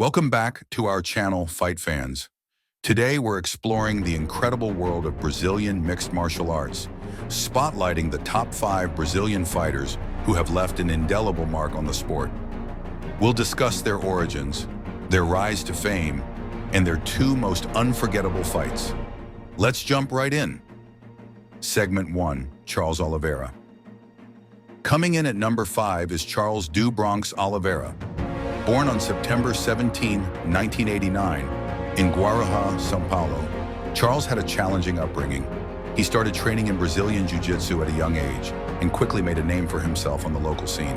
Welcome back to our channel, Fight Fans. Today we're exploring the incredible world of Brazilian mixed martial arts, spotlighting the top 5 Brazilian fighters who have left an indelible mark on the sport. We'll discuss their origins, their rise to fame, and their 2 most unforgettable fights. Let's jump right in. Segment 1, Charles Oliveira. Coming in at number 5 is Charles "Do Bronx" Oliveira. Born on September 17, 1989, in Guarujá, São Paulo, Charles had a challenging upbringing. He started training in Brazilian Jiu-Jitsu at a young age and quickly made a name for himself on the local scene.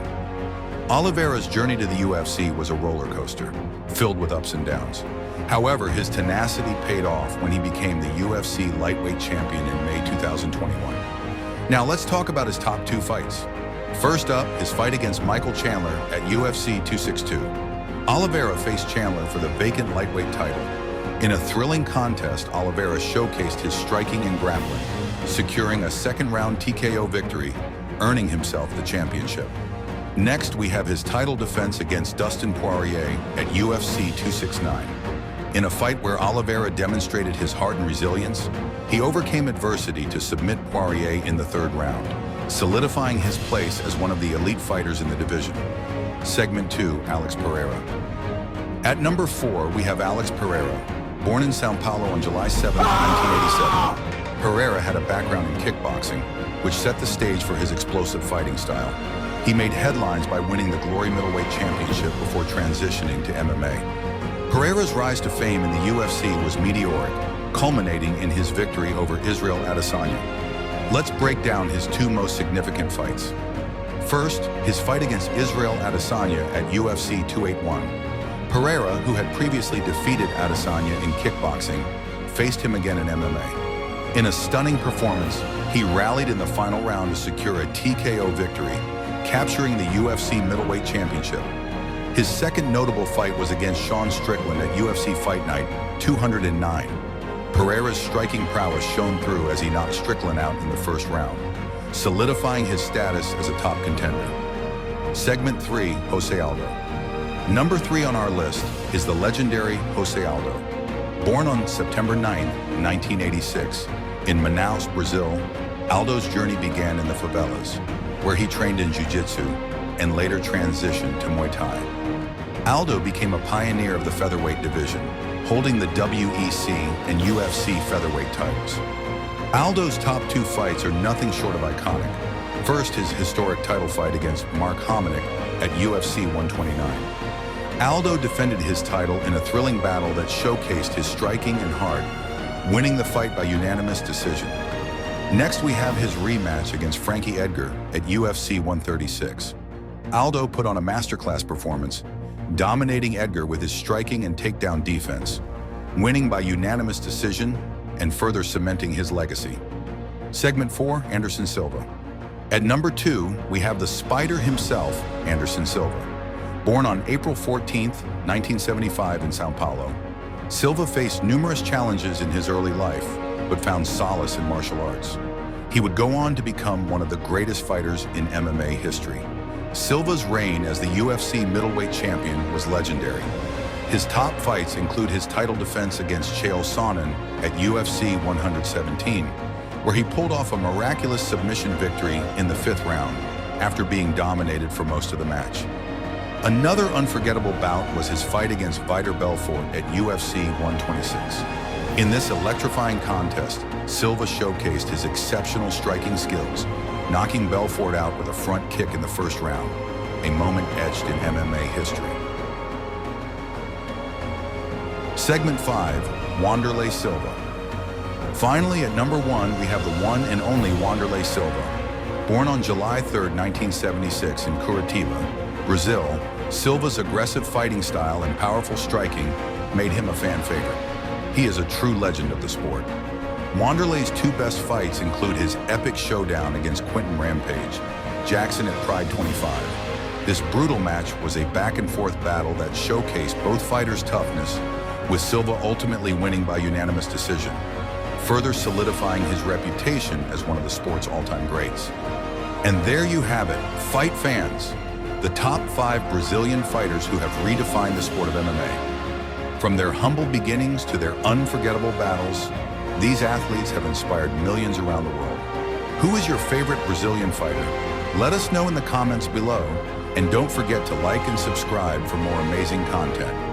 Oliveira's journey to the UFC was a roller coaster, filled with ups and downs. However, his tenacity paid off when he became the UFC lightweight champion in May 2021. Now let's talk about his top 2 fights. First up, his fight against Michael Chandler at UFC 262. Oliveira faced Chandler for the vacant lightweight title. In a thrilling contest, Oliveira showcased his striking and grappling, securing a second-round TKO victory, earning himself the championship. Next, we have his title defense against Dustin Poirier at UFC 269. In a fight where Oliveira demonstrated his heart and resilience, he overcame adversity to submit Poirier in the 3rd round, solidifying his place as one of the elite fighters in the division. Segment 2, Alexpereira. At number 4, we have Alexpereira. Born in São Paulo on July 7, 1987, Pereira had a background in kickboxing, which set the stage for his explosive fighting style. He made headlines by winning the Glory Middleweight Championship before transitioning to MMA. Pereira's rise to fame in the UFC was meteoric, culminating in his victory over Israel Adesanya. Let's break down his 2 most significant fights. First, his fight against Israel Adesanya at UFC 281. Pereira, who had previously defeated Adesanya in kickboxing, faced him again in MMA. In a stunning performance, he rallied in the final round to secure a TKO victory, capturing the UFC Middleweight Championship. His second notable fight was against Sean Strickland at UFC Fight Night 209. Pereira's striking prowess shone through as he knocked Strickland out in the 1st round, solidifying his status as a top contender. Segment 3, Josealdo. Number 3 on our list is the legendary Josealdo. Born on September 9, 1986, in Manaus, Brazil, Aldo's journey began in the favelas, where he trained in Jiu-Jitsu and later transitioned to Muay Thai. Aldo became a pioneer of the featherweight division, holding the WEC and UFC featherweight titles. Aldo's top 2 fights are nothing short of iconic. First, his historic title fight against Mark Hominick at UFC 129. Aldo defended his title in a thrilling battle that showcased his striking and heart, winning the fight by unanimous decision. Next, we have his rematch against Frankie Edgar at UFC 136. Aldo put on a masterclass performance, dominating Edgar with his striking and takedown defense, winning by unanimous decision and further cementing his legacy. Segment 4, Anderson Silva. At number 2, we have the Spider himself, Anderson Silva. Born on April 14, 1975 in São Paulo, Silva faced numerous challenges in his early life, but found solace in martial arts. He would go on to become one of the greatest fighters in MMA history. Silva's reign as the UFC middleweight champion was legendary. His top fights include his title defense against Chael Sonnen at UFC 117, where he pulled off a miraculous submission victory in the 5th round after being dominated for most of the match. Another unforgettable bout was his fight against Vitor Belfort at UFC 126. In this electrifying contest, Silva showcased his exceptional striking skills, knocking Belfort out with a front kick in the 1st round, a moment etched in MMA history. Segment 5, Wanderlei Silva. Finally, at number 1, we have the one and only Wanderlei Silva. Born on July 3, 1976 in Curitiba, Brazil, Silva's aggressive fighting style and powerful striking made him a fan favorite. He is a true legend of the sport. Wanderlei's 2 best fights include his epic showdown against Quentin Rampage Jackson at Pride 25. This brutal match was a back-and-forth battle that showcased both fighters' toughness, with Silva ultimately winning by unanimous decision, further solidifying his reputation as one of the sport's all-time greats. And there you have it, fight fans. the top 5 Brazilian fighters who have redefined the sport of MMA. From their humble beginnings to their unforgettable battles, these athletes have inspired millions around the world. Who is your favorite Brazilian fighter? Let us know in the comments below, and don't forget to like and subscribe for more amazing content.